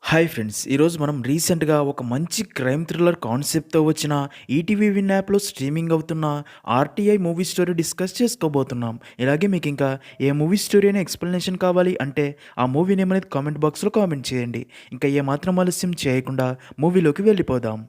Hi friends! ఈరోజు మనం రీసెంట్‌గా ఒక మంచి క్రైమ్ థ్రిల్లర్ కాన్సెప్ట్‌తో వచ్చిన ఈటీవీ విన్ యాప్‌లో స్ట్రీమింగ్ అవుతున్న 'ఆర్టీఐ' మూవీ స్టోరీ డిస్కస్ చేసుకోబోతున్నాం. ఇలాగే మీకింకా ఏ మూవీ స్టోరీ అనే ఎక్స్‌ప్లనేషన్ కావాలి అంటే ఆ మూవీ నేమ్ అనేది కామెంట్ బాక్స్‌లో కామెంట్ చేయండి. ఇంకా ఏమాత్రం ఆలస్యం చేయకుండా మూవీలోకి వెళ్ళిపోదాం.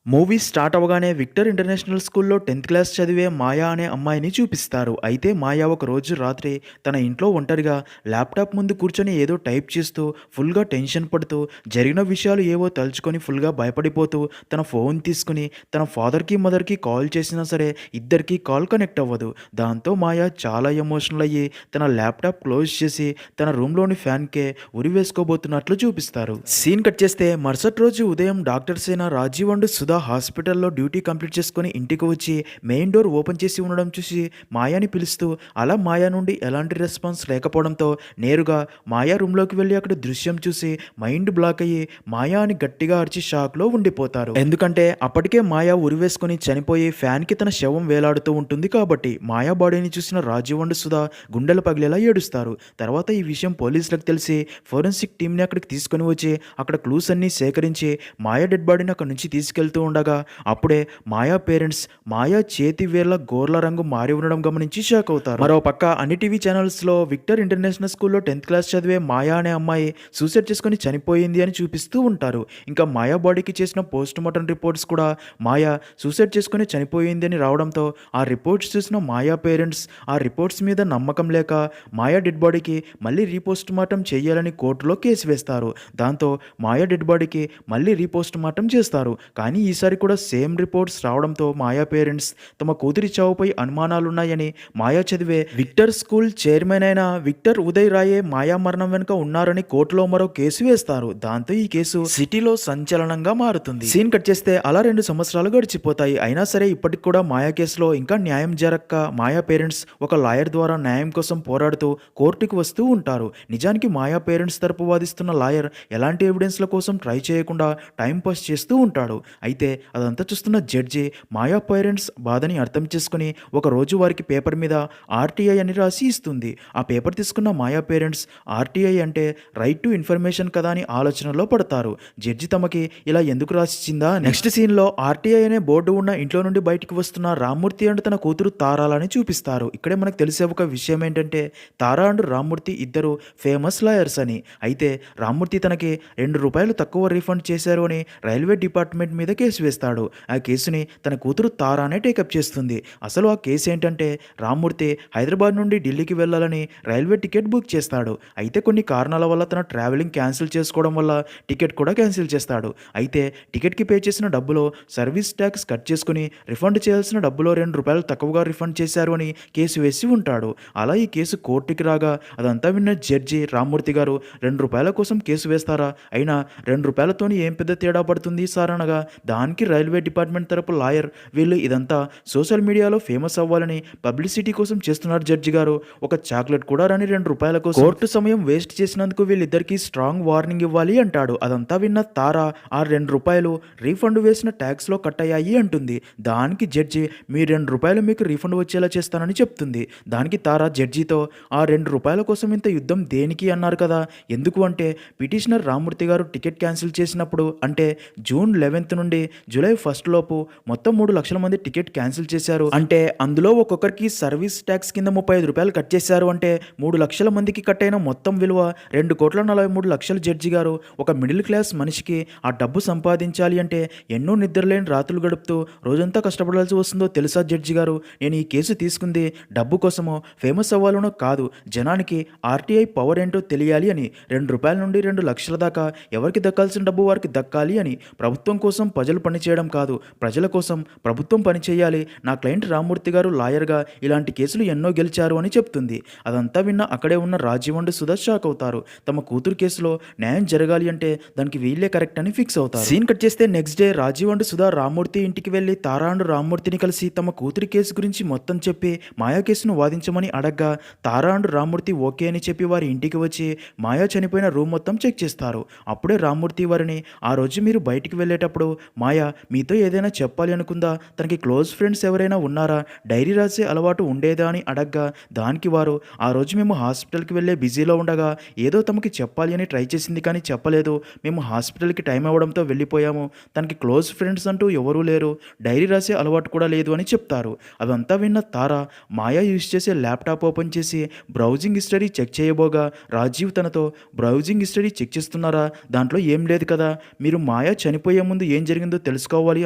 మూవీ స్టార్ట్ అవ్వగానే విక్టర్ ఇంటర్నేషనల్ స్కూల్లో 10th క్లాస్ చదివే మాయా అనే అమ్మాయిని చూపిస్తారు. అయితే మాయా ఒక రోజు రాత్రి తన ఇంట్లో ఒంటరిగా ల్యాప్టాప్ ముందు కూర్చొని ఏదో టైప్ చేస్తూ ఫుల్గా టెన్షన్ పడుతూ జరిగిన విషయాలు ఏవో తలుచుకొని ఫుల్గా భయపడిపోతూ తన ఫోన్ తీసుకుని తన ఫాదర్కి మదర్కి కాల్ చేసినా సరే ఇద్దరికీ కాల్ కనెక్ట్ అవ్వదు. దాంతో మాయా చాలా ఎమోషనల్ అయ్యి తన ల్యాప్టాప్ క్లోజ్ చేసి తన రూమ్లోని ఫ్యాన్కే ఉరి వేసుకోబోతున్నట్లు చూపిస్తారు. సీన్ కట్ చేస్తే మరుసటి రోజు ఉదయం డాక్టర్స్ అయిన రాజీవ్ అండ్ సుధా హాస్పిటల్లో డ్యూటీ కంప్లీట్ చేసుకొని ఇంటికి వచ్చి మెయిన్ డోర్ ఓపెన్ చేసి ఉండడం చూసి మాయాని పిలుస్తూ అలా మాయా నుండి ఎలాంటి రెస్పాన్స్ లేకపోవడంతో నేరుగా మాయా రూమ్లోకి వెళ్ళి అక్కడ దృశ్యం చూసి మైండ్ బ్లాక్ అయ్యి మాయా అని గట్టిగా అరిచి షాక్లో ఉండిపోతారు. ఎందుకంటే అప్పటికే మాయా ఉరివేసుకొని చనిపోయి ఫ్యాన్కి తన శవం వేలాడుతూ ఉంటుంది కాబట్టి మాయా బాడీని చూసిన రాజీవ్ అండ్ సుధా గుండెలు పగిలేలా ఏడుస్తారు. తర్వాత ఈ విషయం పోలీసులకు తెలిసి ఫోరెన్సిక్ టీంని అక్కడికి తీసుకొని వచ్చి అక్కడ క్లూస్ అన్నీ సేకరించి మాయా డెడ్ బాడీని అక్కడి నుంచి తీసుకెళ్తూ ఉండగా అప్పుడే మాయా పేరెంట్స్ మాయా చేతి వేర్ల గోర్ల రంగు మారి ఉండడం గమనించి షాక్ అవుతారు. మరో పక్క అన్ని టీవీ ఛానల్స్లో విక్టర్ ఇంటర్నేషనల్ స్కూల్లో 10th క్లాస్ చదివే మాయా అనే అమ్మాయి సూసైడ్ చేసుకొని చనిపోయింది అని చూపిస్తూ ఉంటారు. ఇంకా మాయా బాడీకి చేసిన పోస్ట్ మార్టం రిపోర్ట్స్ కూడా మాయా సూసైడ్ చేసుకొని చనిపోయింది అని రావడంతో ఆ రిపోర్ట్స్ చూసిన మాయా పేరెంట్స్ ఆ రిపోర్ట్స్ మీద నమ్మకం లేక మాయా డెడ్ బాడీకి మళ్ళీ రీపోస్ట్ మార్టం చేయాలని కోర్టులో కేసు వేస్తారు. దాంతో మాయా డెడ్ బాడీకి మళ్ళీ రీపోస్ట్ మార్టం చేస్తారు. కానీ ఈసారి కూడా సేమ్ రిపోర్ట్స్ రావడంతో మాయా పేరెంట్స్ తమ కూతురి చావుపై అనుమానాలున్నాయని మాయా చదివే విక్టర్ స్కూల్ చైర్మన్ అయిన విక్టర్ ఉదయ్ రాయే మాయా మరణం వెనుక ఉన్నారని కోర్టులో మరో కేసు వేస్తారు. దాంతో ఈ కేసు సిటీలో సంచలనంగా మారుతుంది. సీన్ కట్ చేస్తే అలా 2 సంవత్సరాలు గడిచిపోతాయి. అయినా సరే ఇప్పటికి కూడా మాయా కేసులో ఇంకా న్యాయం జరక్క మాయా పేరెంట్స్ ఒక లాయర్ ద్వారా న్యాయం కోసం పోరాడుతూ కోర్టుకు వస్తూ ఉంటారు. నిజానికి మాయా పేరెంట్స్ తరపు వాదిస్తున్న లాయర్ ఎలాంటి ఎవిడెన్స్ల కోసం ట్రై చేయకుండా టైం పాస్ చేస్తూ ఉంటాడు. అయితే అదంతా చూస్తున్న జడ్జి మాయా పేరెంట్స్ బాధని అర్థం చేసుకుని ఒకరోజు వారికి పేపర్ మీద ఆర్టీఐ అని రాసి ఇస్తుంది. ఆ పేపర్ తీసుకున్న మాయా పేరెంట్స్ ఆర్టీఐ అంటే రైట్ టు ఇన్ఫర్మేషన్ కదా అని ఆలోచనలో పడతారు. జడ్జి తమకి ఇలా ఎందుకు రాసిచ్చిందా? నెక్స్ట్ సీన్లో ఆర్టీఐ అనే బోర్డు ఉన్న ఇంట్లో నుండి బయటికి వస్తున్న రామ్మూర్తి అండ్ తన కూతురు తారాలని చూపిస్తారు. ఇక్కడే మనకు తెలిసే ఒక విషయం ఏంటంటే తారా అండ్ రామ్మూర్తి ఇద్దరు ఫేమస్ లాయర్స్ అని. అయితే రామ్మూర్తి తనకి ₹2 తక్కువ రీఫండ్ చేశారు అని రైల్వే డిపార్ట్మెంట్ మీద కేసు వేస్తాడు. ఆ కేసుని తన కూతురు తారానే టేకప్ చేస్తుంది. అసలు ఆ కేసు ఏంటంటే రామ్మూర్తి హైదరాబాద్ నుండి ఢిల్లీకి వెళ్ళాలని రైల్వే టికెట్ బుక్ చేస్తాడు. అయితే కొన్ని కారణాల వల్ల తన ట్రావెలింగ్ క్యాన్సిల్ చేసుకోవడం వల్ల టికెట్ కూడా క్యాన్సిల్ చేస్తాడు. అయితే టికెట్కి పే చేసిన డబ్బులో సర్వీస్ ట్యాక్స్ కట్ చేసుకుని రిఫండ్ చేయాల్సిన డబ్బులో ₹2 తక్కువగా రిఫండ్ చేశారు అని కేసు వేసి ఉంటాడు. అలా ఈ కేసు కోర్టుకి రాగా అదంతా విన్న జడ్జి రామ్మూర్తి గారు ₹2 కోసం కేసు వేస్తారా? అయినా ₹2తోని ఏం పెద్ద తేడా పడుతుంది సార్ అనగా దానికి రైల్వే డిపార్ట్మెంట్ తరపు లాయర్ వీళ్ళు ఇదంతా సోషల్ మీడియాలో ఫేమస్ అవ్వాలని పబ్లిసిటీ కోసం చేస్తున్నారు జడ్జి గారు. ఒక చాక్లెట్ కూడా రాని ₹2 కోసం కోర్టు సమయం వేస్ట్ చేసినందుకు వీళ్ళిద్దరికీ స్ట్రాంగ్ వార్నింగ్ ఇవ్వాలి అంటాడు. అదంతా విన్న తారా ఆ ₹2 రీఫండ్ వేసిన ట్యాక్స్లో కట్ అయ్యాయి అంటుంది. దానికి జడ్జి మీ ₹2 మీకు రీఫండ్ వచ్చేలా చేస్తానని చెప్తుంది. దానికి తారా జడ్జితో ఆ ₹2 కోసం ఇంత యుద్ధం దేనికి అన్నారు కదా? ఎందుకు అంటే పిటిషనర్ రామ్మూర్తి గారు టికెట్ క్యాన్సిల్ చేసినప్పుడు అంటే జూన్ 11 నుండి జూలై 1 లోపు మొత్తం 3 లక్షల మంది టికెట్ క్యాన్సిల్ చేశారు. అంటే అందులో ఒక్కొక్కరికి సర్వీస్ ట్యాక్స్ కింద ₹35 కట్ చేశారు. అంటే 3 లక్షల మందికి కట్ అయిన మొత్తం విలువ ₹2,43,00,000. జడ్జి గారు ఒక మిడిల్ క్లాస్ మనిషికి ఆ డబ్బు సంపాదించాలి అంటే ఎన్నో నిద్రలేని రాత్రులు గడుపుతూ రోజంతా కష్టపడాల్సి వస్తుందో తెలుసా జడ్జి గారు? నేను ఈ కేసు తీసుకుంది డబ్బు కోసమో ఫేమస్ అవ్వాలనో కాదు, జనానికి ఆర్టీఐ పవర్ ఏంటో తెలియాలి అని. ₹2 నుండి 2 లక్షల దాకా ఎవరికి దక్కాల్సిన డబ్బు వారికి దక్కాలి అని. ప్రభుత్వం కోసం ప్రజలు పనిచేయడం కాదు, ప్రజల కోసం ప్రభుత్వం పనిచేయాలి. నా క్లయింట్ రామ్మూర్తి గారు లాయర్గా ఇలాంటి కేసులు ఎన్నో గెలిచారు అని చెప్తుంది. అదంతా విన్న అక్కడే ఉన్న రాజీవ్ అండ్ సుధా షాక్ అవుతారు. తమ కూతురు కేసులో న్యాయం జరగాలి అంటే దానికి వీళ్ళే కరెక్ట్ అని ఫిక్స్ అవుతారు. సీన్ కట్ చేస్తే next day Rajeev and Sudha Ramamurthy ఇంటికి వెళ్ళి తారా అండ్ రామ్మూర్తిని కలిసి తమ కూతురి కేసు గురించి మొత్తం చెప్పి మాయా కేసును వాదించమని అడగ్గా తారా అండ్ రామ్మూర్తి ఓకే అని చెప్పి వారి ఇంటికి వచ్చి మాయా చనిపోయిన రూమ్ మొత్తం చెక్ చేస్తారు. అప్పుడే రామ్మూర్తి వారిని ఆ రోజు మీరు బయటికి వెళ్ళేటప్పుడు మాయా మీతో ఏదైనా చెప్పాలి అనుకుందా? తనకి క్లోజ్ ఫ్రెండ్స్ ఎవరైనా ఉన్నారా? డైరీ రాసే అలవాటు ఉండేదా అని అడగ్గా దానికి వారు ఆ రోజు మేము హాస్పిటల్కి వెళ్ళే బిజీలో ఉండగా ఏదో తమకి చెప్పాలి అని ట్రై చేసింది కానీ చెప్పలేదు. మేము హాస్పిటల్కి టైం అవ్వడంతో వెళ్ళిపోయాము. తనకి క్లోజ్ ఫ్రెండ్స్ అంటూ ఎవరూ లేరు. డైరీ రాసే అలవాటు కూడా లేదు అని చెప్తారు. అదంతా విన్న తార మాయా యూజ్ చేసే ల్యాప్టాప్ ఓపెన్ చేసి బ్రౌజింగ్ హిస్టరీ చెక్ చేయబోగా రాజీవ్ తనతో బ్రౌజింగ్ హిస్టరీ చెక్ చేస్తున్నారా? దాంట్లో ఏం లేదు కదా. మీరు మాయా చనిపోయే ముందు ఏం జరిగిందో తెలుసుకోవాలి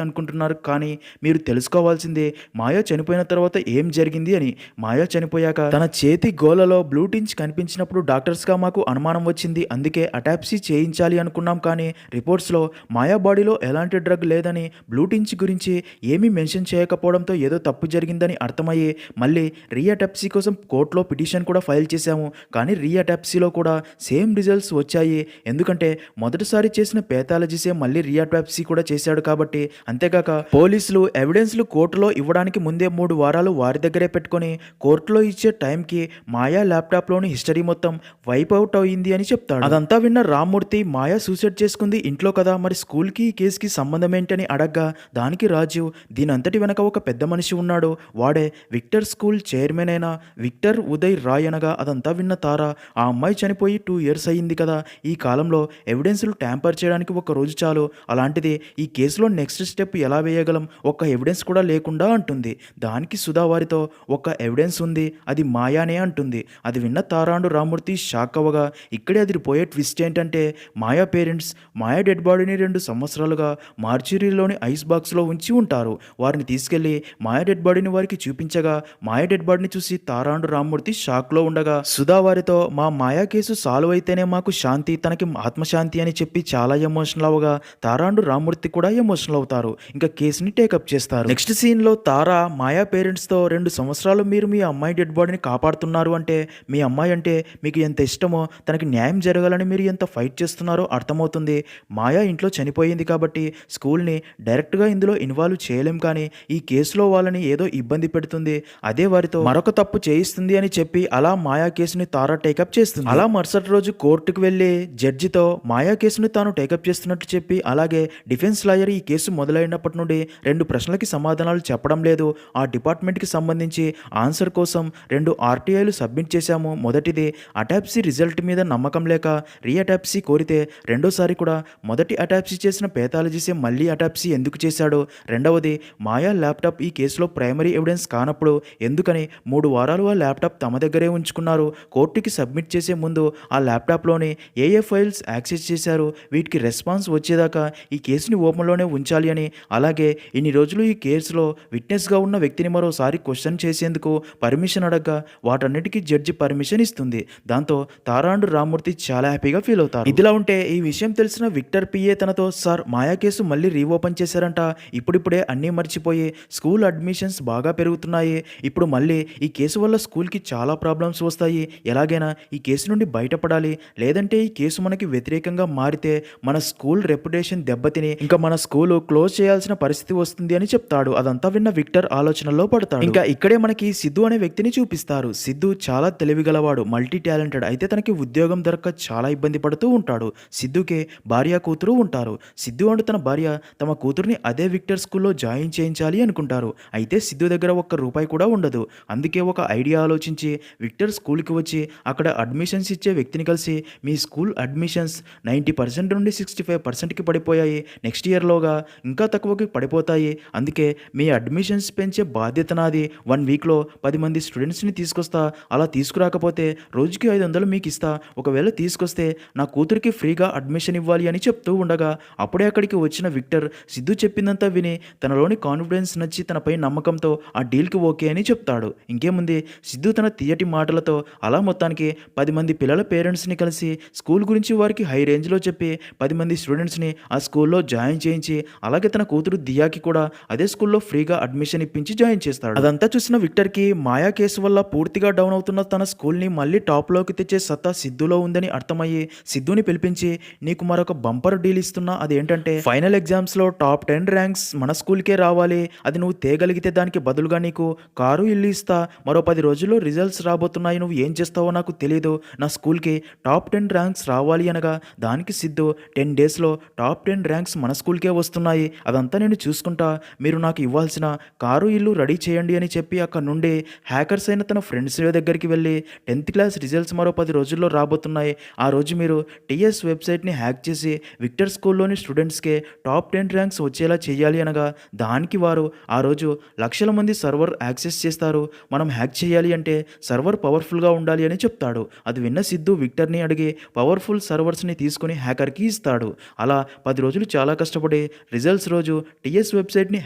అనుకుంటున్నారు కానీ మీరు తెలుసుకోవాల్సిందే మాయా చనిపోయిన తర్వాత ఏం జరిగింది అని. మాయా చనిపోయాక తన చేతి గోలలో బ్లూ టించ్ కనిపించినప్పుడు డాక్టర్స్గా మాకు అనుమానం వచ్చింది. అందుకే అటాప్సీ చేయించాలి అనుకున్నాం కానీ రిపోర్ట్స్లో మాయా బాడీలో ఎలాంటి డ్రగ్ లేదని బ్లూ టించ్ గురించి ఏమీ మెన్షన్ చేయకపోవడంతో ఏదో తప్పు జరిగిందని అర్థమయ్యి మళ్ళీ రీఅటాప్సీ కోసం కోర్టులో పిటిషన్ కూడా ఫైల్ చేశాము. కానీ రీఅటాప్సీలో కూడా సేమ్ రిజల్ట్స్ వచ్చాయి. ఎందుకంటే మొదటిసారి చేసిన పేథాలజీసే మళ్ళీ రీఅటాప్సీ కూడా చేశాడు కాబట్టి. అంతేకాక పోలీసులు ఎవిడెన్స్లు కోర్టులో ఇవ్వడానికి ముందే 3 వారాలు వారి దగ్గరే పెట్టుకొని కోర్టులో ఇచ్చే టైంకి మాయా ల్యాప్టాప్లోని హిస్టరీ మొత్తం వైప్ అవుట్ అయింది అని చెప్తాడు. అదంతా విన్న రామ్మూర్తి మాయా సూసైడ్ చేసుకుంది ఇంట్లో కదా, మరి స్కూల్కి ఈ కేసుకి సంబంధం ఏంటని అడగ్గా దానికి రాజీవ్ దీనంతటి వెనక ఒక పెద్ద మనిషి ఉన్నాడు. వాడే విక్టర్ స్కూల్ చైర్మన్ అయిన విక్టర్ ఉదయ్ రాయ్ అనగా అదంతా విన్న తార ఆ అమ్మాయి చనిపోయి 2 ఇయర్స్ అయ్యింది కదా, ఈ కాలంలో ఎవిడెన్స్లు ట్యాంపర్ చేయడానికి ఒక రోజు చాలు. అలాంటిది ఈ కేసులో నెక్స్ట్ స్టెప్ ఎలా వేయగలం, ఒక్క ఎవిడెన్స్ కూడా లేకుండా అంటుంది. దానికి సుధా వారితో ఒక ఎవిడెన్స్ ఉంది, అది మాయానే అంటుంది. అది విన్న తారాండు రామ్మూర్తి షాక్ అవ్వగా ఇక్కడే అదిరిపోయే ట్విస్ట్ ఏంటంటే మాయా పేరెంట్స్ మాయా డెడ్ బాడీని 2 సంవత్సరాలుగా మార్చురీలోని ఐస్ బాక్స్లో ఉంచి ఉంటారు. వారిని తీసుకెళ్లి మాయా డెడ్ బాడీని వారికి చూపించగా మాయా డెడ్ బాడీని చూసి తారాండు రామ్మూర్తి షాక్లో ఉండగా సుధా వారితో మా మాయా కేసు సాల్వ్ అయితేనే మాకు శాంతి, తనకి ఆత్మశాంతి అని చెప్పి చాలా ఎమోషనల్ అవగా తారాండు రామ్మూర్తి కూడా ఎమోషనల్ అవుతారు. ఇంకా కేసుని టేకప్ చేస్తారు. నెక్స్ట్ సీన్లో తారా మాయా పేరెంట్స్తో 2 సంవత్సరాలు మీరు మీ అమ్మాయి డెడ్ బాడీని కాపాడుతున్నారు అంటే మీ అమ్మాయి అంటే మీకు ఎంత ఇష్టమో, తనకి న్యాయం జరగాలని మీరు ఎంత ఫైట్ చేస్తున్నారో అర్థమవుతుంది. మాయా ఇంట్లో చనిపోయింది కాబట్టి స్కూల్ని డైరెక్ట్గా ఇందులో ఇన్వాల్వ్ చేయలేం కానీ ఈ కేసులో వాళ్ళని ఏదో ఇబ్బంది పెడుతుంది, అదే వారితో మరొక తప్పు చేయిస్తుంది అని చెప్పి అలా మాయా కేసుని తారా టేకప్ చేస్తుంది. అలా మరుసటి రోజు కోర్టుకు వెళ్ళి జడ్జితో మాయా కేసుని తాను టేకప్ చేస్తున్నట్టు చెప్పి అలాగే డిఫెన్స్ లాయర్ ఈ కేసు మొదలైనప్పటి నుండి 2 ప్రశ్నలకి సమాధానాలు చెప్పడం లేదు. ఆ డిపార్ట్మెంట్కి సంబంధించి ఆన్సర్ కోసం 2 ఆర్టీఐలు సబ్మిట్ చేశాము. మొదటిది అటాప్సీ రిజల్ట్ మీద నమ్మకం లేక రీఅటాప్సీ కోరితే, రెండోసారి కూడా మొదటి అటాప్సీ చేసిన పేథాలజీసే మళ్ళీ అటాప్సీ ఎందుకు చేశాడు, రెండవది మాయా ల్యాప్టాప్ ఈ కేసులో ప్రైమరీ ఎవిడెన్స్ కానప్పుడు ఎందుకని 3 వారాలు ఆ ల్యాప్టాప్ తమ దగ్గరే ఉంచుకున్నారు, కోర్టుకి సబ్మిట్ చేసే ముందు ఆ ల్యాప్టాప్లోని ఏ ఫైల్స్ యాక్సెస్ చేశారు, వీటికి రెస్పాన్స్ వచ్చేదాకా ఈ కేసుని ఓపెన్లోనే ఉంచాలి అని, అలాగే ఇన్ని రోజులు ఈ కేసులో విట్నెస్గా ఉన్న వ్యక్తిని మరోసారి క్వశ్చన్ చేసేందుకు పర్మిషన్ అడగ్గా వాటన్నిటికీ జడ్జి పర్మిషన్ ఇస్తుంది. దాంతో తారాండు రామ్మూర్తి చాలా హ్యాపీగా ఫీల్ అవుతారు. ఇదిలా ఉంటే ఈ విషయం తెలిసిన విక్టర్ పిఏ తనతో సార్ మాయా కేసు మళ్ళీ రీఓపెన్ చేశారంట, ఇప్పుడిప్పుడే అన్నీ మర్చిపోయి స్కూల్ అడ్మిషన్స్ బాగా పెరుగుతున్నాయి, ఇప్పుడు మళ్ళీ ఈ కేసు వల్ల స్కూల్కి చాలా ప్రాబ్లమ్స్ వస్తాయి, ఎలాగైనా ఈ కేసు నుండి బయటపడాలి, లేదంటే ఈ కేసు మనకి వ్యతిరేకంగా మారితే మన స్కూల్ రెప్యుటేషన్ దెబ్బతిని ఇంకా మన స్కూల్ క్లోజ్ చేయాల్సిన పరిస్థితి వస్తుంది అని చెప్తాడు. అదంతా విన్న విక్టర్ ఆలోచనలో పడతాడు. ఇంకా ఇక్కడే మనకి సిద్ధు అనే వ్యక్తిని చూపిస్తారు. సిద్ధు చాలా తెలివిగలవాడు, మల్టీ టాలెంటెడ్. అయితే తనకి ఉద్యోగం దొరక్క చాలా ఇబ్బంది పడుతూ ఉంటాడు. సిద్ధుకి భార్య కూతురు ఉంటారు. సిద్ధు అండ్ తన భార్య తమ కూతుర్ని అదే విక్టర్ స్కూల్లో జాయిన్ చేయించాలి అనుకుంటారు. అయితే సిద్ధు దగ్గర ₹1 కూడా ఉండదు. అందుకే ఒక ఐడియా ఆలోచించి విక్టర్ స్కూల్కి వచ్చి అక్కడ అడ్మిషన్స్ ఇచ్చే వ్యక్తిని కలిసి మీ స్కూల్ అడ్మిషన్స్ 90% నుండి 65%కి పడిపోయాయి, నెక్స్ట్ ఇయర్లోగా ఇంకా తక్కువకి పడిపోతాయి, అందుకే మీ అడ్మిషన్స్ పెంచే బాధ్యత నాది, 1 వీక్లో 10 మంది స్టూడెంట్స్ని తీసుకొస్తా, అలా తీసుకురాకపోతే రోజుకి 500 మీకు ఇస్తా, ఒకవేళ తీసుకొస్తే నా కూతురికి ఫ్రీగా అడ్మిషన్ ఇవ్వాలి అని చెప్తూ ఉండగా అప్పుడే అక్కడికి వచ్చిన విక్టర్ సిద్ధు చెప్పిందంతా విని తనలోని కాన్ఫిడెన్స్ నచ్చి తనపై నమ్మకంతో ఆ డీల్కి ఓకే అని చెప్తాడు. ఇంకేముంది, సిద్ధు తన తీయటి మాటలతో అలా మొత్తానికి 10 మంది పిల్లల పేరెంట్స్ని కలిసి స్కూల్ గురించి వారికి హై రేంజ్లో చెప్పి 10 మంది స్టూడెంట్స్ని ఆ స్కూల్లో జాయిన్ చేయించి అలాగే తన కూతురు దియాకి కూడా అదే స్కూల్లో ఫ్రీగా అడ్మిషన్ ఇప్పించి జాయిన్ చేస్తాడు. అదంతా చూసిన విక్టర్కి మాయా కేసు వల్ల పూర్తిగా డౌన్ అవుతున్న తన స్కూల్ని మళ్ళీ టాప్లోకి తెచ్చే సత్తా సిద్ధులో ఉందని అర్థమయ్యి సిద్ధుని పిలిపించి నీకు మరొక బంపర్ డీల్ ఇస్తున్నా, అదేంటంటే ఫైనల్ ఎగ్జామ్స్లో టాప్ 10 ర్యాంక్స్ మన స్కూల్కే రావాలి, అది నువ్వు తేగలిగితే దానికి బదులుగా నీకు కారు ఇల్లు ఇస్తా, మరో 10 రోజుల్లో రిజల్ట్స్ రాబోతున్నాయి, నువ్వు ఏం చేస్తావో నాకు తెలియదు, నా స్కూల్కి టాప్ 10 ర్యాంక్స్ రావాలి అనగా దానికి సిద్ధు 10 డేస్లో టాప్ 10 ర్యాంక్స్ మన స్కూల్కే స్కూల్కే వస్తున్నాయి, అదంతా నేను చూసుకుంటా, మీరు నాకు ఇవ్వాల్సిన కారు ఇల్లు రెడీ చేయండి అని చెప్పి అక్కడ నుండి హ్యాకర్స్ అయిన తన ఫ్రెండ్స్ దగ్గరికి వెళ్ళి 10th క్లాస్ రిజల్ట్స్ మరో 10 రోజుల్లో రాబోతున్నాయి, ఆ రోజు మీరు టీఎస్ వెబ్సైట్ని హ్యాక్ చేసి విక్టర్ స్కూల్లోని స్టూడెంట్స్కే టాప్ 10 ర్యాంక్స్ వచ్చేలా చేయాలి అనగా దానికి వారు ఆ రోజు లక్షల మంది సర్వర్ యాక్సెస్ చేస్తారు, మనం హ్యాక్ చేయాలి అంటే సర్వర్ పవర్ఫుల్గా ఉండాలి అని చెప్తాడు. అది విన్న సిద్ధు విక్టర్ని అడిగి పవర్ఫుల్ సర్వర్స్ని తీసుకుని హ్యాకర్కి ఇస్తాడు. అలా 10 రోజులు చాలా కష్టపడి రిజల్ట్స్ రోజు టీఎస్ వెబ్సైట్ని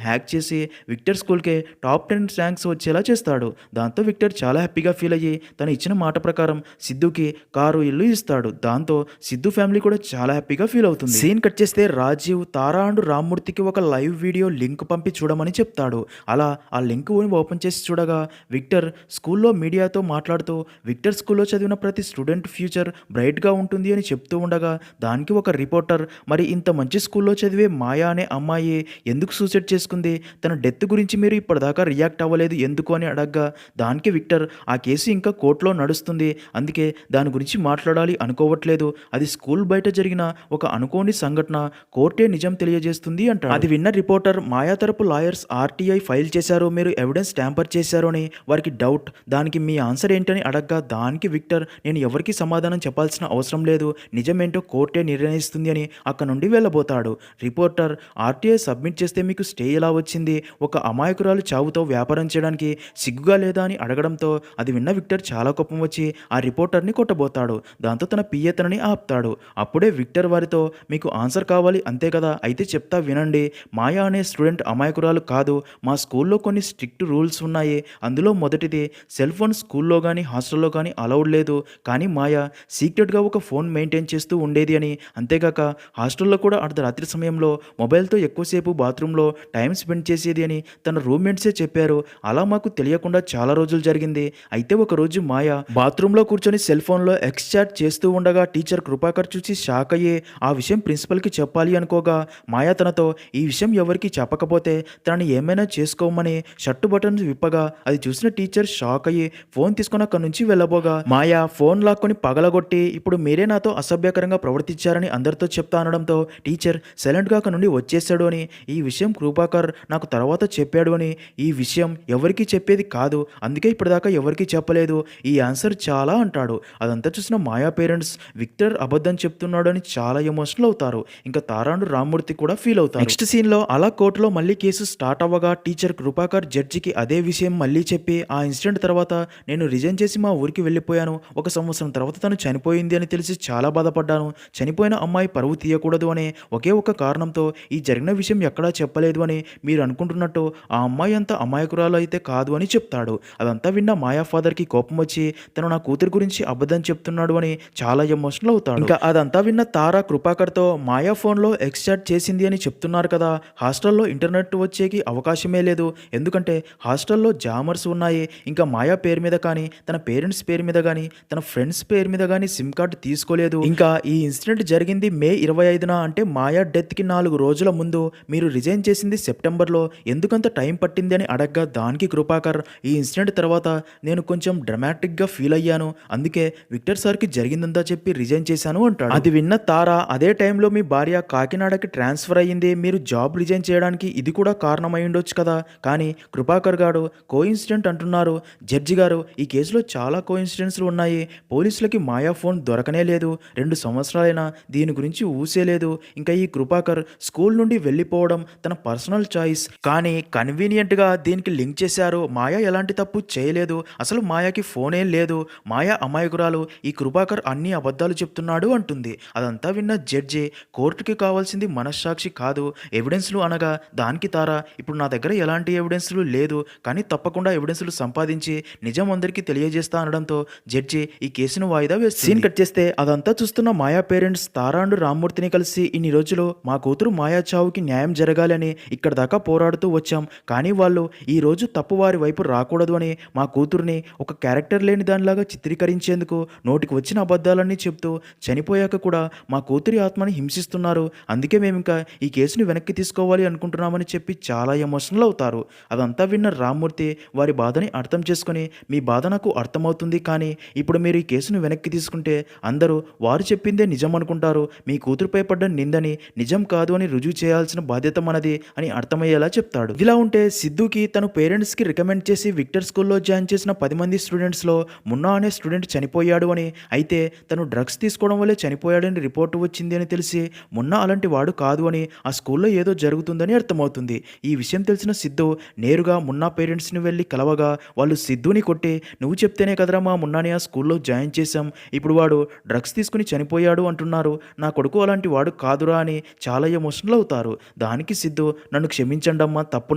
హ్యాక్ చేసి విక్టర్ స్కూల్కే టాప్ 10 ర్యాంక్స్ వచ్చేలా చేస్తాడు. దాంతో విక్టర్ చాలా హ్యాపీగా ఫీల్ అయ్యి తను ఇచ్చిన మాట ప్రకారం సిద్ధుకి కారు ఇల్లు ఇస్తాడు. దాంతో సిద్ధు ఫ్యామిలీ కూడా చాలా హ్యాపీగా ఫీల్ అవుతుంది. సీన్ కట్ చేస్తే రాజీవ్ తారా అండ్ రామ్మూర్తికి ఒక లైవ్ వీడియో లింక్ పంపి చూడమని చెప్తాడు. అలా ఆ లింక్ ఓపెన్ చేసి చూడగా విక్టర్ స్కూల్లో మీడియాతో మాట్లాడుతూ విక్టర్ స్కూల్లో చదివిన ప్రతి స్టూడెంట్ ఫ్యూచర్ బ్రైట్గా ఉంటుంది అని చెప్తూ ఉండగా దానికి ఒక రిపోర్టర్, మరి ఇంత మంచి స్కూల్లో చదివే మాయా అనే అమ్మాయి ఎందుకు సూసైడ్ చేసుకుంది, తన డెత్ గురించి మీరు ఇప్పటిదాకా రియాక్ట్ అవ్వలేదు ఎందుకు అని అడగ్గా దానికి విక్టర్, ఆ కేసు ఇంకా కోర్టులో నడుస్తుంది, అందుకే దాని గురించి మాట్లాడాలి అనుకోవట్లేదు, అది స్కూల్ బయట జరిగిన ఒక అనుకోని సంఘటన, కోర్టే నిజం తెలియజేస్తుంది అంటాడు. అది విన్న రిపోర్టర్, మాయా తరపు లాయర్స్ ఆర్టీఐ ఫైల్ చేశారు, మీరు ఎవిడెన్స్ ట్యాంపర్ చేశారు అని వారికి డౌట్, దానికి మీ ఆన్సర్ ఏంటని అడగ్గా దానికి విక్టర్, నేను ఎవరికి సమాధానం చెప్పాల్సిన అవసరం లేదు, నిజమేంటో కోర్టే నిర్ణయిస్తుంది అని అక్కడ నుండి వెళ్ళబోతాడు. రిపోర్టర్, ఆర్టీఐ సబ్మిట్ చేస్తే మీకు స్టే ఎలా వచ్చింది, ఒక అమాయకురాలు చావుతో వ్యాపారం చేయడానికి సిగ్గుగా లేదా అని అడగడంతో అది విన్న విక్టర్ చాలా కోపం వచ్చి ఆ రిపోర్టర్ని కొట్టబోతాడు. దాంతో తన పిఏ తనని ఆపుతాడు. అప్పుడే విక్టర్ వారితో, మీకు ఆన్సర్ కావాలి అంతే కదా, అయితే చెప్తా వినండి, మాయా అనే స్టూడెంట్ అమాయకురాలు కాదు, మా స్కూల్లో కొన్ని స్ట్రిక్ట్ రూల్స్ ఉన్నాయి, అందులో మొదటిది సెల్ ఫోన్ స్కూల్లో కానీ హాస్టల్లో కానీ అలౌడ్ లేదు, కానీ మాయా సీక్రెట్గా ఒక ఫోన్ మెయింటైన్ చేస్తూ ఉండేది అని, అంతేగాక హాస్టల్లో కూడా అర్ధరాత్రి సమయంలో మొబైల్తో ఎక్కువసేపు బాత్రూంలో టైం స్పెండ్ చేసేది అని తన రూమ్మేట్సే చెప్పారు, అలా మాకు తెలియకుండా చాలా రోజులు జరిగింది, అయితే ఒకరోజు మాయా బాత్రూంలో కూర్చొని సెల్ ఫోన్లో ఎక్స్ చాట్ చేస్తూ ఉండగా టీచర్ కృపాకర్ చూసి షాక్ అయ్యి ఆ విషయం ప్రిన్సిపల్కి చెప్పాలి అనుకోగా మాయా తనతో, ఈ విషయం ఎవరికి చెప్పకపోతే తనని ఏమైనా చేసుకోమని షర్టు బటన్స్ విప్పగా అది చూసిన టీచర్ షాక్ అయ్యి ఫోన్ తీసుకుని అక్కడి నుంచి వెళ్ళబోగా మాయా ఫోన్ లాక్కొని పగలగొట్టి, ఇప్పుడు మీరే నాతో అసభ్యకరంగా ప్రవర్తించారని అందరితో చెప్తా అనడంతో టీచర్ సైలెంట్గా అక్కడి నుండి వచ్చేసాడు అని, ఈ విషయం కృపాకర్ నాకు తర్వాత చెప్పాడు అని, ఈ విషయం ఎవరికి చెప్పేది కాదు, అందుకే ఇప్పటిదాకా ఎవరికి చెప్పలేదు, ఈ ఆన్సర్ చాలా అంటాడు. అదంతా చూసిన మాయా పేరెంట్స్ విక్టర్ అబద్ధం చెప్తున్నాడు అని చాలా ఎమోషనల్ అవుతారు. ఇంకా తారాండు రామ్మూర్తి కూడా ఫీల్ అవుతారు. నెక్స్ట్ సీన్లో అలా కోర్టులో మళ్ళీ కేసు స్టార్ట్ అవ్వగా టీచర్ కృపాకర్ జడ్జికి అదే విషయం మళ్ళీ చెప్పి, ఆ ఇన్సిడెంట్ తర్వాత నేను రిజైన్ చేసి మా ఊరికి వెళ్ళిపోయాను, 1 సంవత్సరం తర్వాత తను చనిపోయింది అని తెలిసి చాలా బాధపడ్డాను, చనిపోయిన అమ్మాయి పరువు తీయకూడదు అనే ఒకే ఒక కారణంతో ఈ జరిగిన విషయం ఎక్కడా చెప్పలేదు అని, మీరు అనుకుంటున్నట్టు ఆ అమ్మాయి అంత అమాయకురాలు అయితే కాదు అని చెప్తాడు. అదంతా విన్న మాయా ఫాదర్కి కోపం వచ్చి తను నా కూతురు గురించి అబద్ధం చెప్తున్నాడు అని చాలా ఎమోషనల్ అవుతాడు. ఇంకా అదంతా విన్న తారా కృపాకర్తో, మాయా ఫోన్లో ఎక్స్ చాట్ చేసింది అని చెప్తున్నారు కదా, హాస్టల్లో ఇంటర్నెట్ వచ్చేకి అవకాశమే లేదు, ఎందుకంటే హాస్టల్లో జామర్స్ ఉన్నాయి, ఇంకా మాయా పేరు మీద కానీ తన పేరెంట్స్ పేరు మీద కానీ తన ఫ్రెండ్స్ పేరు మీద కానీ సిమ్ కార్డు తీసుకోలేదు, ఇంకా ఈ ఇన్సిడెంట్ జరిగింది మే 25న, అంటే మాయా డెత్కి 4 రోజుల ముందు, మీరు రిజైన్ చేసింది సెప్టెంబర్లో, ఎందుకంత టైం పట్టింది అని అడగ్గా దానికి కృపాకర్, ఈ ఇన్సిడెంట్ తర్వాత నేను కొంచెం డ్రమాటిక్గా ఫీల్ అయ్యాను, అందుకే విక్టర్ సార్కి జరిగిందంతా చెప్పి రిజైన్ చేశాను అంటాడు. అది విన్న తారా, అదే టైంలో మీ భార్య కాకినాడకి ట్రాన్స్ఫర్ అయ్యింది, మీరు జాబ్ రిజైన్ చేయడానికి ఇది కూడా కారణం అయి ఉండొచ్చు కదా, కానీ కృపాకర్ గారు కోఇన్సిడెంట్ అంటున్నారు, జడ్జి గారు ఈ కేసులో చాలా కోఇన్సిడెంట్స్లు ఉన్నాయి, పోలీసులకి మాయా ఫోన్ దొరకనే లేదు, 2 సంవత్సరాలైనా దీని గురించి ఊసేలేదు, ఇంకా ఈ కృపాకర్ స్కూల్ నుండి వెళ్ళిపోవడం తన పర్సనల్ చాయిస్, కానీ కన్వీనియంట్గా దీనికి లింక్ చేశారు, మాయా ఎలాంటి తప్పు చేయలేదు, అసలు మాయాకి ఫోనే లేదు, మాయా అమాయకురాలు, ఈ కృపాకర్ అన్ని అబద్ధాలు చెప్తున్నాడు అంటుంది. అదంతా విన్న జడ్జి, కోర్టుకి కావాల్సింది మనస్సాక్షి కాదు ఎవిడెన్స్లు అనగా దానికి తారా, ఇప్పుడు నా దగ్గర ఎలాంటి ఎవిడెన్స్లు లేదు, కానీ తప్పకుండా ఎవిడెన్స్లు సంపాదించి నిజం అందరికీ తెలియజేస్తా అనడంతో జడ్జి ఈ కేసును వాయిదా వేస్తుంది. సీన్ కట్ చేస్తే అదంతా చూస్తున్న మాయా పేరెంట్స్ తారాండు రామ్మూర్తిని కలిసి, ఇన్ని రోజులు మా కూతురు మాయా చావుకి న్యాయం జరగాలని ఇక్కడ దాకా పోరాడుతూ వచ్చాం, కానీ వాళ్ళు ఈ రోజు తప్పు వారి వైపు రాకూడదు అని మా కూతుర్ని ఒక క్యారెక్టర్ లేని దానిలాగా చిత్రీకరించేందుకు నోటికి వచ్చిన అబద్ధాలన్నీ చెప్తూ చనిపోయాక కూడా మా కూతురి ఆత్మని హింసిస్తున్నారు, అందుకే మేము ఇంకా ఈ కేసుని వెనక్కి తీసుకోవాలి అనుకుంటున్నామని చెప్పి చాలా ఎమోషనల్ అవుతారు. అదంతా విన్న రామ్మూర్తి వారి బాధని అర్థం చేసుకుని, మీ బాధ నాకు అర్థమవుతుంది, కానీ ఇప్పుడు మీరు ఈ కేసును వెనక్కి తీసుకుంటే అందరూ వారు చెప్పిందే నిజం అనుకుంటారు, మీ కూతురుపై పడ్డ నిందని నిజం కాదు కాదు అని రుజువు చేయాల్సిన బాధ్యత మనది అని అర్థమయ్యేలా చెప్తాడు. ఇలా ఉంటే సిద్ధుకి తన పేరెంట్స్కి రికమెండ్ చేసి విక్టర్ స్కూల్లో జాయిన్ చేసిన 10 మంది స్టూడెంట్స్లో మున్నా అనే స్టూడెంట్ చనిపోయాడు అని, అయితే తను డ్రగ్స్ తీసుకోవడం వల్లే చనిపోయాడని రిపోర్టు వచ్చింది అని తెలిసి మున్నా అలాంటి వాడు కాదు అని ఆ స్కూల్లో ఏదో జరుగుతుందని అర్థమవుతుంది. ఈ విషయం తెలిసిన సిద్ధు నేరుగా మున్నా పేరెంట్స్ని వెళ్ళి కలవగా వాళ్ళు సిద్ధుని కొట్టి, నువ్వు చెప్తేనే కదరా మా మున్నాని ఆ స్కూల్లో జాయిన్ చేశాం, ఇప్పుడు వాడు డ్రగ్స్ తీసుకుని చనిపోయాడు అంటున్నారు, నా కొడుకు అలాంటి వాడు కాదురా అని చాలా ఎమోషనల్ అవుతారు. దానికి సిద్ధు నన్ను క్షమించండమ్మా తప్పు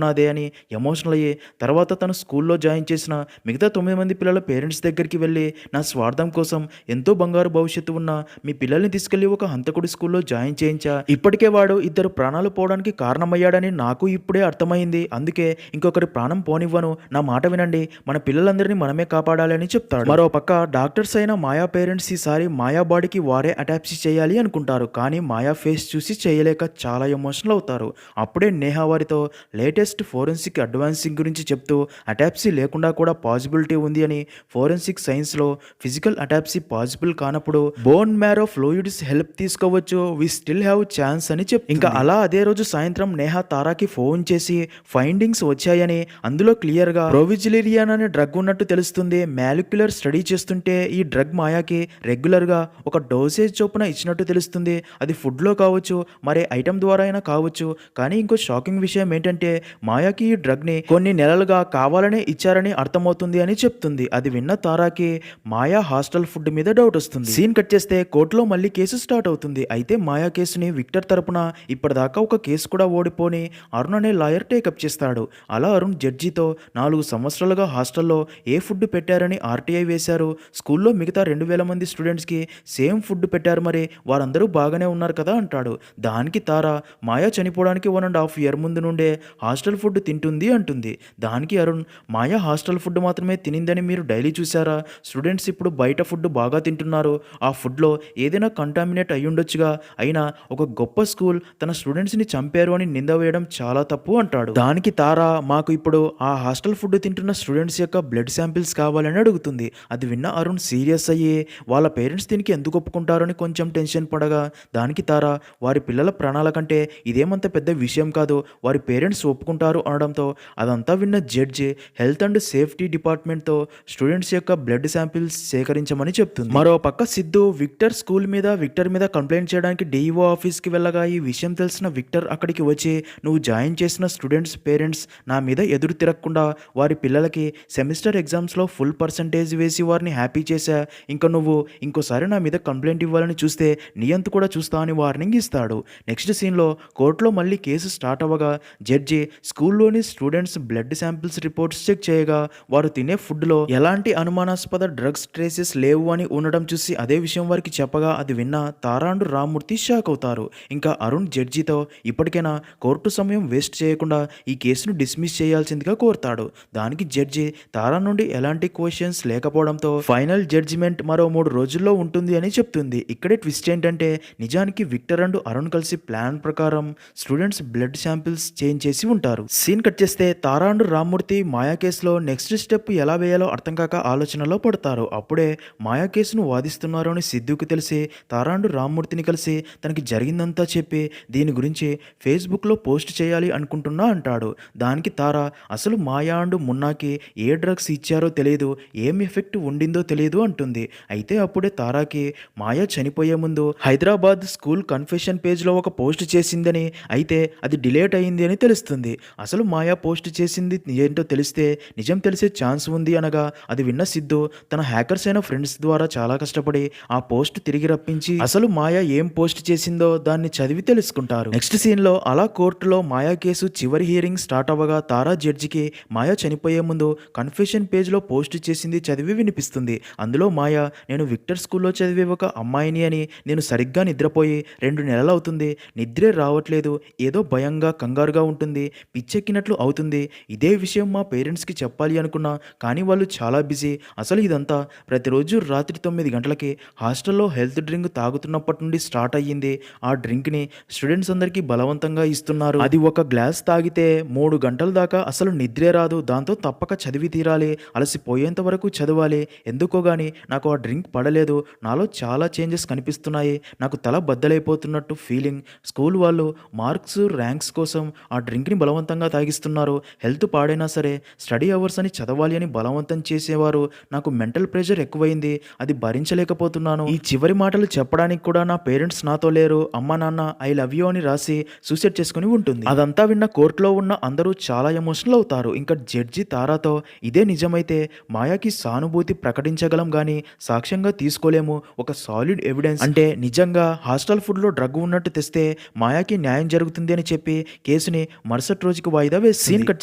నాదే అని ఎమోషనల్ అయ్యి తర్వాత తను స్కూల్లో జాయిన్ చేసిన మిగతా 9 మంది పిల్లల పేరెంట్స్ దగ్గరికి వెళ్ళి, నా స్వార్థం కోసం ఎంతో బంగారు భవిష్యత్తు ఉన్న మీ పిల్లల్ని తీసుకెళ్లి ఒక హంతకుడి స్కూల్లో జాయిన్ చేయించా, ఇప్పటికే వాడు 2 ప్రాణాలు పోవడానికి కారణమయ్యాడని నాకు ఇప్పుడే అర్థమైంది, అందుకే ఇంకొకరి ప్రాణం పోనివ్వను, నా మాట వినండి, మన పిల్లలందరినీ మనమే కాపాడాలి అని చెప్తాడు. మరో పక్క డాక్టర్స్ అయిన మాయా పేరెంట్స్ ఈసారి మాయా బాడీకి వారే అటాప్సీ చేయాలి అనుకుంటారు, కానీ మాయా ఫేస్ చూసి చేయలేక చాలా ఎమోషనల్ అవుతారు. అప్పుడే నేహా వారితో లేటెస్ట్ ఫోరెన్సిక్ అడ్వాన్సింగ్ గురించి చెప్తూ అటాప్సీ లేకుండా కూడా పాసిబిలిటీ ఉంది అని, ఫోరెన్సిక్ సైన్స్లో ఫిజికల్ అటాప్సీ పాసిబుల్ కానప్పుడు బోన్ మ్యారో ఫ్లూయిడ్స్ హెల్ప్ తీసుకోవచ్చు, వి స్టిల్ హ్యావ్ ఛాన్స్ అని చెప్తుంది. ఇంకా అలా అదే రోజు సాయంత్రం నేహా తారాకి ఫోన్ చేసి ఫైండింగ్స్ వచ్చాయని, అందులో క్లియర్గా ప్రోవిజిలేరియన్ అనే డ్రగ్ ఉన్నట్టు తెలుస్తుంది, మాలిక్యులర్ స్టడీ చేస్తుంటే ఈ డ్రగ్ మాయాకి రెగ్యులర్గా ఒక డోసేజ్ చొప్పున ఇచ్చినట్టు తెలుస్తుంది, అది ఫుడ్లో కావచ్చు మరే ఐటమ్ ద్వారా అయినా కావచ్చు, కానీ ఇంకో షాకింగ్ విషయం ఏంటంటే మాయాకి ఈ డ్రగ్ని కొన్ని నెలలుగా కావాలనే ఇచ్చారని అర్థమవుతుంది అని చెప్తుంది. అది విన్న తారాకి మాయా హాస్టల్ ఫుడ్ మీద డౌట్ వస్తుంది. సీన్ కట్ చేస్తే కోర్టులో మళ్ళీ కేసు స్టార్ట్ అవుతుంది. అయితే మాయా కేసుని విక్టర్ తరపున ఇప్పటిదాకా ఒక కేసు కూడా ఓడిపోని అరుణ్ అనే లాయర్ టేకప్ చేస్తాడు. అలా అరుణ్ జడ్జితో 4 సంవత్సరాలుగా హాస్టల్లో ఏ ఫుడ్ పెట్టారని ఆర్టీఐ వేశారు, స్కూల్లో మిగతా 2000 మంది స్టూడెంట్స్కి సేమ్ ఫుడ్ పెట్టారు, మరి వారందరూ బాగానే ఉన్నారు కదా అంటాడు. దానికి తారా మాయా చనిపోవడానికి 1.5 ఇయర్ ముందు నుండే హాస్టల్ ఫుడ్ తింటుంది అంటుంది. దానికి అరుణ్, మాయా హాస్టల్ ఫుడ్ మాత్రమే తినిందని మీరు డైలీ చూసారా, స్టూడెంట్స్ ఇప్పుడు బయట ఫుడ్ బాగా తింటున్నారు, ఆ ఫుడ్లో ఏదైనా కంటామినేట్ అయ్యుండొచ్చుగా, అయినా ఒక గొప్ప స్కూల్ తన స్టూడెంట్స్ని చంపారు అని నింద వేయడం చాలా తప్పు అంటాడు. దానికి తారా, మాకు ఇప్పుడు ఆ హాస్టల్ ఫుడ్ తింటున్న స్టూడెంట్స్ యొక్క బ్లడ్ శాంపిల్స్ కావాలని అడుగుతుంది. అది విన్న అరుణ్ సీరియస్ అయ్యి వాళ్ళ పేరెంట్స్ దీనికి ఎందుకు ఒప్పుకుంటారని కొంచెం టెన్షన్ పడగా, దానికి తారా, వారి పిల్లల ప్రాణాల కంటే ఇదేమంత పెద్ద విషయం కాదు, వారి పేరెంట్స్ ఒప్పుకుంటారు అనడంతో అదంతా విన్న జడ్జి హెల్త్ అండ్ సేఫ్టీ డిపార్ట్మెంట్తో స్టూడెంట్స్ యొక్క బ్లడ్ శాంపిల్స్ సేకరించమని చెప్తుంది. మరో పక్క సిద్ధు విక్టర్ స్కూల్ మీద విక్టర్ మీద కంప్లైంట్ చేయడానికి డిఈఓ ఆఫీస్కి వెళ్ళగా ఈ విషయం తెలిసిన విక్టర్ అక్కడికి వచ్చి, నువ్వు జాయిన్ చేసిన స్టూడెంట్స్ పేరెంట్స్ నా మీద ఎదురు తిరగకుండా వారి పిల్లలకి సెమిస్టర్ ఎగ్జామ్స్లో ఫుల్ పర్సంటేజ్ వేసి వారిని హ్యాపీ చేశా, ఇంకా నువ్వు ఇంకోసారి నా మీద కంప్లైంట్ ఇవ్వాలని చూస్తే నీ అంతు కూడా చూస్తా అని వార్నింగ్ ఇస్తాడు. నెక్స్ట్ సీన్లో కోర్టులో మళ్ళీ కేసు స్టార్ట్ అవ్వగా జడ్జి స్కూల్లోని students blood samples reports check చేయగా వారు తినే ఫుడ్లో ఎలాంటి అనుమానాస్పద డ్రగ్స్ ట్రేసెస్ లేవు అని ఉండడం చూసి అదే విషయం వారికి చెప్పగా అది విన్న తారా అండ్ రామ్మూర్తి షాక్ అవుతారు. ఇంకా అరుణ్ జడ్జితో ఇప్పటికైనా కోర్టు సమయం వేస్ట్ చేయకుండా ఈ కేసును డిస్మిస్ చేయాల్సిందిగా కోరుతాడు. దానికి జడ్జి తారా నుండి ఎలాంటి క్వశ్చన్స్ లేకపోవడంతో ఫైనల్ జడ్జిమెంట్ మరో 3 రోజుల్లో ఉంటుంది అని చెప్తుంది. ఇక్కడే ట్విస్ట్ ఏంటంటే నిజానికి విక్టర్ అండ్ అరుణ్ కలిసి ప్లాన్ ప్రకారం స్టూడెంట్స్ బ్లడ్ శాంపిల్స్ చేంజ్ చేసి ఉంటారు. సీన్ కట్ చేస్తే తారా అండ్ రామ్మూర్తి మాయా కేసులో నెక్స్ట్ స్టెప్ ఎలా వేయాలో అర్థం కాక ఆలోచనలో పడతారు. అప్పుడే మాయా కేసును వాదిస్తున్నారు అని సిద్ధుకు తెలిసి తారా అండ్ రామ్మూర్తిని కలిసి తనకి జరిగిందంతా చెప్పి దీని గురించి ఫేస్బుక్లో పోస్ట్ చేయాలి అనుకుంటున్నా అంటాడు. దానికి తారా, అసలు మాయా అండ్ మున్నాకి ఏ డ్రగ్స్ ఇచ్చారో తెలియదు, ఏం ఎఫెక్ట్ ఉండిందో తెలియదు అంటుంది. అయితే అప్పుడే తారాకి మాయా చనిపోయే ముందు హైదరాబాద్ స్కూల్ కన్ఫెషన్ పేజ్లో ఒక పోస్ట్ చేసిందని, అయితే అది డిలీట్ అయింది అని తెలుస్తుంది. అసలు మాయా పోస్ట్ చేసింది ఏంటో తెలిస్తే నిజం తెలిసే ఛాన్స్ ఉంది అనగా అది విన్న సిద్ధు తన హ్యాకర్స్ అయిన ఫ్రెండ్స్ ద్వారా చాలా కష్టపడి ఆ పోస్ట్ తిరిగి రప్పించి అసలు మాయా ఏం పోస్ట్ చేసిందో దాన్ని చదివి తెలుసుకుంటారు. నెక్స్ట్ సీన్లో అలా కోర్టులో మాయా కేసు చివరి హియరింగ్ స్టార్ట్ అవ్వగా తారా జడ్జికి మాయా చనిపోయే ముందు కన్ఫెషన్ పేజ్లో పోస్ట్ చేసింది చదివి వినిపిస్తుంది. అందులో మాయా, నేను విక్టర్ స్కూల్లో చదివే ఒక అమ్మాయిని అని, నేను సరిగ్గా నిద్రపోయి 2 నెలలు అవుతుంది, నిద్రే రావట్లేదు, ఏదో భయంగా కంగారుగా ఉంటుంది, పిచ్చెక్కినట్లు అవుతుంది, ఇదే విషయం మా పేరెంట్స్కి చెప్పాలి అనుకున్నా కానీ వాళ్ళు చాలా బిజీ, అసలు ఇదంతా ప్రతిరోజు రాత్రి 9 గంటలకి హాస్టల్లో హెల్త్ డ్రింక్ తాగుతున్నప్పటి నుండి స్టార్ట్ అయ్యింది, ఆ డ్రింక్ని స్టూడెంట్స్ అందరికీ బలవంతంగా ఇస్తున్నారు, అది ఒక గ్లాస్ తాగితే 3 గంటల దాకా అసలు నిద్రే రాదు, దాంతో తప్పక చదివి తీరాలి, అలసిపోయేంత వరకు చదవాలి, ఎందుకో గానీ నాకు ఆ డ్రింక్ పడలేదు, నాలో చాలా చేంజెస్ కనిపిస్తున్నాయి, నాకు తల బద్దలైపోతున్నట్టు ఫీలింగ్, స్కూల్ వాళ్ళు మార్క్స్, ర్యాంక్స్ కోసం ఆ డ్రింక్‌ని బలవంతంగా తాగిస్తున్నారు. హెల్త్ పాడైనా సరే స్టడీ అవర్స్ అని చదవాలి అని బలవంతం చేసేవారు. నాకు మెంటల్ ప్రెషర్ ఎక్కువైంది. అది భరించలేకపోతున్నాను. ఈ చివరి మాటలు చెప్పడానికి కూడా నా పేరెంట్స్ నాతో లేరు. అమ్మా, నాన్న ఐ లవ్ యూ అని రాసి సూసైడ్ చేసుకొని ఉంటుంది. అదంతా విన్న కోర్టులో ఉన్న అందరూ చాలా ఎమోషనల్ అవుతారు. ఇంకా జడ్జి తారాతో ఇదే నిజమైతే మాయాకి సానుభూతి ప్రకటించగలం గానీ సాక్ష్యంగా తీసుకోలేము. ఒక సాలిడ్ ఎవిడెన్స్ అంటే నిజంగా హాస్టల్ ఫుడ్‌లో డ్రగ్ ఉన్నట్టు తెస్తే మాయాకి న్యాయం జరుగుతుంది అని చెప్పి కేసుని మరుసటి రోజుకి వాయిదా వేసి సీన్ కట్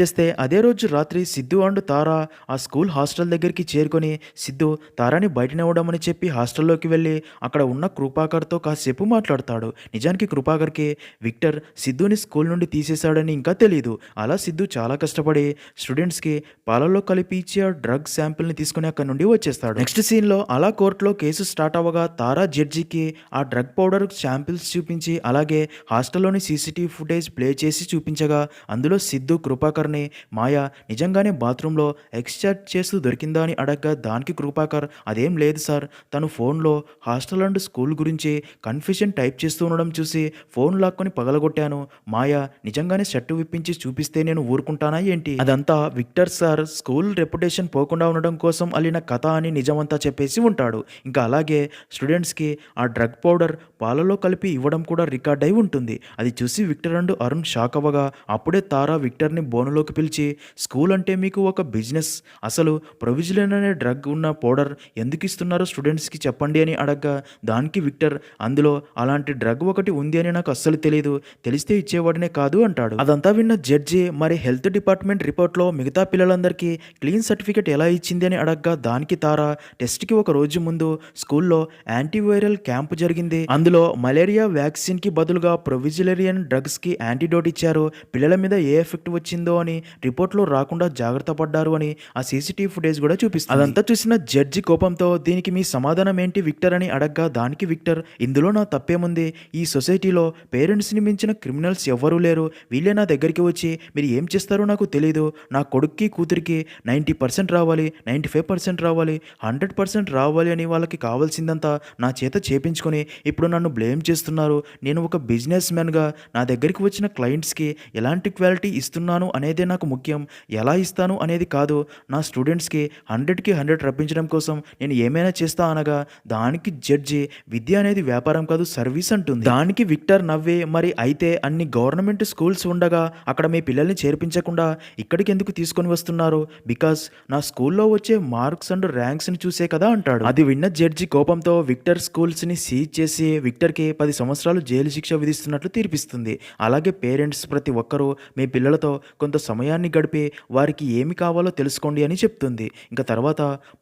చేస్తే అదే రోజు రాత్రి సిద్ధు అండ్ తారా ఆ స్కూల్ హాస్టల్ దగ్గరికి చేరుకొని సిద్ధు తారాని బయటనివ్వడమని చెప్పి హాస్టల్లోకి వెళ్ళి అక్కడ ఉన్న కృపాకర్తో కాసేపు మాట్లాడతాడు. నిజానికి కృపాకర్కి విక్టర్ సిద్ధుని స్కూల్ నుండి తీసేశాడని ఇంకా తెలియదు. అలా సిద్ధు చాలా కష్టపడి స్టూడెంట్స్కి పాలల్లో కలిపి ఇచ్చే ఆ డ్రగ్ శాంపిల్ని తీసుకుని అక్కడ నుండి వచ్చేస్తాడు. నెక్స్ట్ సీన్లో అలా కోర్టులో కేసు స్టార్ట్ అవ్వగా తారా జడ్జికి ఆ డ్రగ్ పౌడర్ శాంపిల్స్ చూపించి అలాగే హాస్టల్లోని సీసీటీవీ ఫుటేజ్ ప్లే చేసి చూపించగా అందులో సిద్ధు కృపాకర్ని మాయా నిజంగానే బాత్రూంలో ఎక్స్చాట్ చేస్తూ దొరికిందా అని అడగగా దానికి కృపాకర్ అదేం లేదు సార్, తను ఫోన్లో హాస్టల్ అండ్ స్కూల్ గురించి కన్ఫ్యూషన్ టైప్ చేస్తూ ఉండడం చూసి ఫోన్ లాక్కొని పగలగొట్టాను. మాయా నిజంగానే షర్టు విప్పించి చూపిస్తే నేను ఊరుకుంటానా ఏంటి? అదంతా విక్టర్ సార్ స్కూల్ రెప్యుటేషన్ పోకుండా ఉండడం కోసం అల్లిన కథ అని నిజమంతా చెప్పేసి ఉంటాడు. ఇంకా అలాగే స్టూడెంట్స్కి ఆ డ్రగ్ పౌడర్ పాలలో కలిపి ఇవ్వడం కూడా రికార్డ్ అయి ఉంటుంది. అది చూసి విక్టర్ అండ్ అరుణ్ షాక్ అవ్వగా అప్పుడే తారా విక్టర్ని బోనులోకి పిలిచి స్కూల్ అంటే మీకు ఒక బిజినెస్, అసలు ప్రొవిజిలిన్ అనే డ్రగ్ ఉన్న పౌడర్ ఎందుకు ఇస్తున్నారో స్టూడెంట్స్కి చెప్పండి అని అడగగా దానికి విక్టర్ అందులో అలాంటి డ్రగ్ ఒకటి ఉంది అని నాకు అస్సలు తెలియదు, తెలిస్తే ఇచ్చేవాడినే కాదు అంటాడు. అదంతా విన్న జడ్జి మరి హెల్త్ డిపార్ట్మెంట్ రిపోర్ట్లో మిగతా పిల్లలందరికీ క్లీన్ సర్టిఫికేట్ ఎలా ఇచ్చింది అని అడగగా దానికి తారా టెస్ట్కి ఒక రోజు ముందు స్కూల్లో యాంటీవైరల్ క్యాంప్ జరిగింది. అందులో మలేరియా వ్యాక్సిన్కి బదులుగా ప్రొవిజిలరియన్ డ్రగ్స్కి యాంటీడోట్ ఇచ్చారు. పిల్లల మీద ఏ ఎఫెక్ట్ వచ్చిందో అని రిపోర్ట్లో రాకుండా జాగ్రత్త పడ్డారు అని ఆ సీసీటీవీ ఫుటేజ్ కూడా చూపిస్తుంది. అదంతా చూసిన జడ్జి కోపంతో దీనికి మీ సమాధానం ఏంటి విక్టర్ అని అడగగా దానికి విక్టర్ ఇందులో నా తప్పేముంది, ఈ సొసైటీలో పేరెంట్స్ని మించిన క్రిమినల్స్ ఎవ్వరూ లేరు, వీళ్ళే నా దగ్గరికి వచ్చి మీరు ఏం చేస్తారో నాకు తెలీదు, నా కొడుక్కి కూతురికి 90% రావాలి, 95% రావాలి, 100% రావాలి అని వాళ్ళకి కావాల్సిందంతా నా చేత చేపించుకొని ఇప్పుడు నన్ను బ్లేమ్ చేస్తున్నారు. నేను ఒక బిజినెస్ మ్యాన్గా నా దగ్గరికి వచ్చిన క్లయింట్స్కి ఎలాంటి క్వాలిటీ ఇస్తున్నాను అనేదే నాకు ముఖ్యం, ఎలా ఇస్తాను అనేది కాదు. నా స్టూడెంట్స్కి 100కి 100 రప్పించడం కోసం నేను ఏమైనా చేస్తా అనగా దానికి జడ్జి విద్య అనేది వ్యాపారం కాదు సర్వీస్ అంటుంది. దానికి విక్టర్ నవ్వే మరి అయితే అన్ని గవర్నమెంట్ స్కూల్స్ ఉండగా అక్కడ మీ పిల్లల్ని చేర్పించకుండా ఇక్కడికి ఎందుకు తీసుకొని వస్తున్నారు? బికాస్ నా స్కూల్లో వచ్చే మార్క్స్ అండ్ ర్యాంక్స్ని చూసే కదా అంటాడు. అది విన్న జడ్జి కోపంతో విక్టర్ స్కూల్స్ని సీజ్ చేసి విక్టర్కి 10 సంవత్సరాలు జైలు శిక్ష విధిస్తున్నట్లు తీర్పిస్తుంది. అలాగే పేరెంట్స్ ప్రతి ఒక్కరూ మీ పిల్లలతో కొంత సమయాన్ని గడిపి వారికి ఏమి కావాలో తెలుసుకోండి అని చెప్తుంది. ఇంకా తర్వాత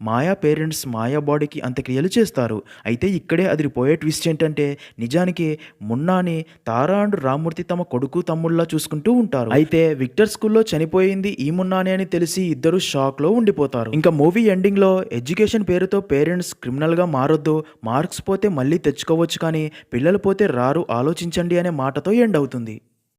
మాయా పేరెంట్స్ మాయా బాడీకి అంత్యక్రియలు చేస్తారు. అయితే ఇక్కడే అదిరిపోయే ట్విస్ట్ ఏంటంటే నిజానికి మున్నాని తారా అండ్ రామ్మూర్తి తమ కొడుకు తమ్ముళ్ళ చూసుకుంటూ ఉంటారు. అయితే విక్టర్ స్కూల్లో చనిపోయింది ఈ మున్నాని అని తెలిసి ఇద్దరు షాక్లో ఉండిపోతారు. ఇంకా మూవీ ఎండింగ్లో ఎడ్యుకేషన్ పేరుతో పేరెంట్స్ క్రిమినల్గా మారొద్దు, మార్క్స్ పోతే మళ్ళీ తెచ్చుకోవచ్చు కానీ పిల్లలు పోతే రారు, ఆలోచించండి అనే మాటతో ఎండ్ అవుతుంది.